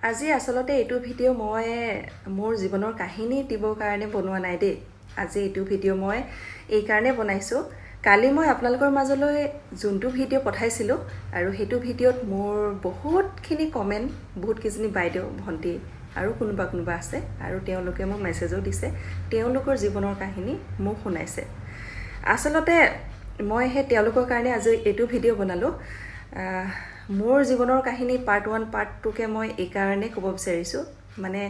আজি আসলতে এইটো ভিডিঅ' মই মোৰ জীৱনৰ কাহিনী দিবৰ কাৰণে বনোৱা নাই দেই। আজি এইটো ভিডিঅ' মই এই কাৰণে বনাইছোঁ। কালি মই আপোনালোকৰ মাজলৈ যোনটো ভিডিঅ' পঠাইছিলোঁ আৰু সেইটো ভিডিঅ'ত মোৰ বহুতখিনি কমেণ্ট, বহুতকেইজনী বাইদেউ, ভণ্টি আৰু কোনোবা আছে আৰু তেওঁলোকে মোক মেছেজো দিছে। তেওঁলোকৰ জীৱনৰ কাহিনী মোক শুনাইছে। আচলতে মই সেই তেওঁলোকৰ কাৰণে আজি এইটো ভিডিঅ' বনালোঁ। মোৰ জীৱনৰ কাহিনী পাৰ্ট 1 পাৰ্ট 2কে মই এই কাৰণে ক'ব বিচাৰিছোঁ, মানে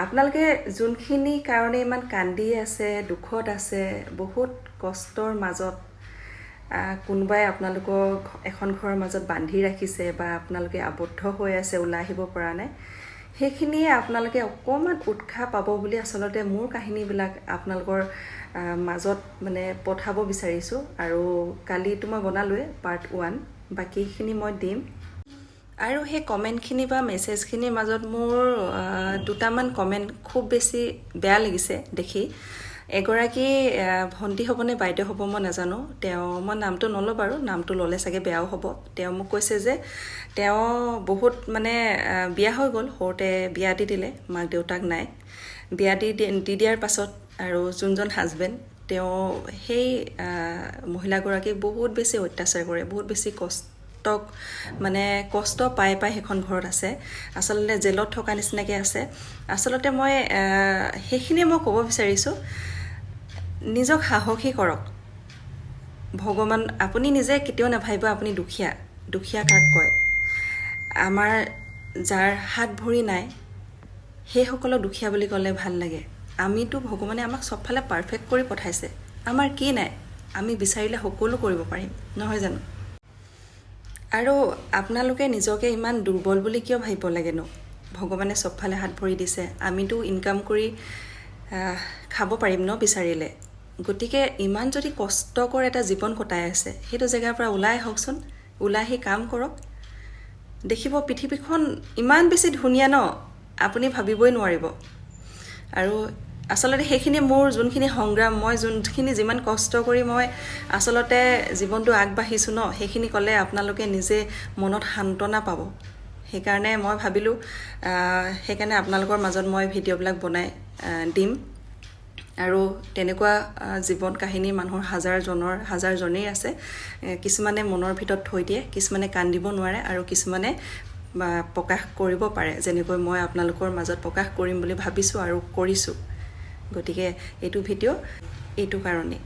আপোনালোকে যোনখিনি কাৰণে ইমান কান্দি আছে, দুখত আছে, বহুত কষ্টৰ মাজত, কোনোবাই আপোনালোকক এখন ঘৰৰ মাজত বান্ধি ৰাখিছে বা আপোনালোকে আবদ্ধ হৈ আছে, ওলাই আহিব পৰা নাই, সেইখিনিয়ে আপোনালোকে অকণমান উৎসাহ পাব বুলি আচলতে মোৰ কাহিনীবিলাক আপোনালোকৰ মাজত মানে পঠাব বিচাৰিছোঁ। আৰু কালিতো মই বনালোৱে পাৰ্ট 1, বাকীখিনি মই দিম। আৰু সেই কমেণ্টখিনি বা মেছেজখিনিৰ মাজত মোৰ দুটামান কমেণ্ট খুব বেছি বেয়া লাগিছে দেখি। এগৰাকী ভণ্টি হ'ব নে বাইদেউ হ'ব মই নাজানো, মই নামটো নলওঁ বাৰু, নামটো ল'লে চাগে বেয়াও হ'ব। তেওঁ মোক কৈছে যে তেওঁ বহুত মানে বিয়া হৈ গ'ল, সৰুতে বিয়া দি দিলে, মাক দেউতাক নাই। বিয়া দি দিয়াৰ পাছত আৰু যোনজন হাজবেণ্ড, তেওঁ সেই মহিলাগৰাকীক বহুত বেছি অত্যাচাৰ কৰে, বহুত বেছি কষ্ট পাই সেইখন ঘৰত আছে। আচলতে জেলত থকা নিচিনাকৈ আছে। আচলতে মই সেইখিনিয়ে মই ক'ব বিচাৰিছোঁ, নিজক সাহসী কৰক। ভগৱান, আপুনি নিজে কেতিয়াও নাভাবিব আপুনি দুখীয়া কাক কয়? আমাৰ যাৰ হাত ভৰি নাই সেইসকলক দুখীয়া বুলি ক'লে ভাল লাগে। আমিতো ভগৱানে আমাক চবফালে পাৰফেক্ট কৰি পঠাইছে, আমাৰ কি নাই? আমি বিচাৰিলে সকলো কৰিব পাৰিম, নহয় জানো? আৰু আপোনালোকে নিজকে ইমান দুৰ্বল বুলি কিয় ভাবিব লাগেনো? ভগৱানে চবফালে হাত ভৰি দিছে, আমিতো ইনকাম কৰি খাব পাৰিম ন বিচাৰিলে। গতিকে ইমান যদি কষ্টকৰ এটা জীৱন কটাই আছে, সেইটো জেগাৰ পৰা ওলাই আহকচোন, ওলাই আহি কাম কৰক। দেখিব পৃথিৱীখন ইমান বেছি ধুনীয়া ন, আপুনি ভাবিবই নোৱাৰিব। আৰু আচলতে সেইখিনি মোৰ যোনখিনি সংগ্ৰাম, মই যিমান কষ্ট কৰি মই আচলতে জীৱনটো আগবাঢ়িছোঁ ন, সেইখিনি ক'লে আপোনালোকে নিজে মনত সান্তনা পাব। সেইকাৰণে মই ভাবিলোঁ, সেইকাৰণে আপোনালোকৰ মাজত মই ভিডিঅ'বিলাক বনাই দিম। আৰু তেনেকুৱা জীৱন কাহিনী মানুহৰ হাজাৰজনেই আছে। কিছুমানে মনৰ ভিতৰত থৈ দিয়ে, কিছুমানে কান্দিব নোৱাৰে আৰু কিছুমানে প্ৰকাশ কৰিব পাৰে, যেনেকৈ মই আপোনালোকৰ মাজত প্ৰকাশ কৰিম বুলি ভাবিছোঁ আৰু কৰিছোঁ। গতিকে এইটো ভিডিঅ' এইটো কাৰণেই।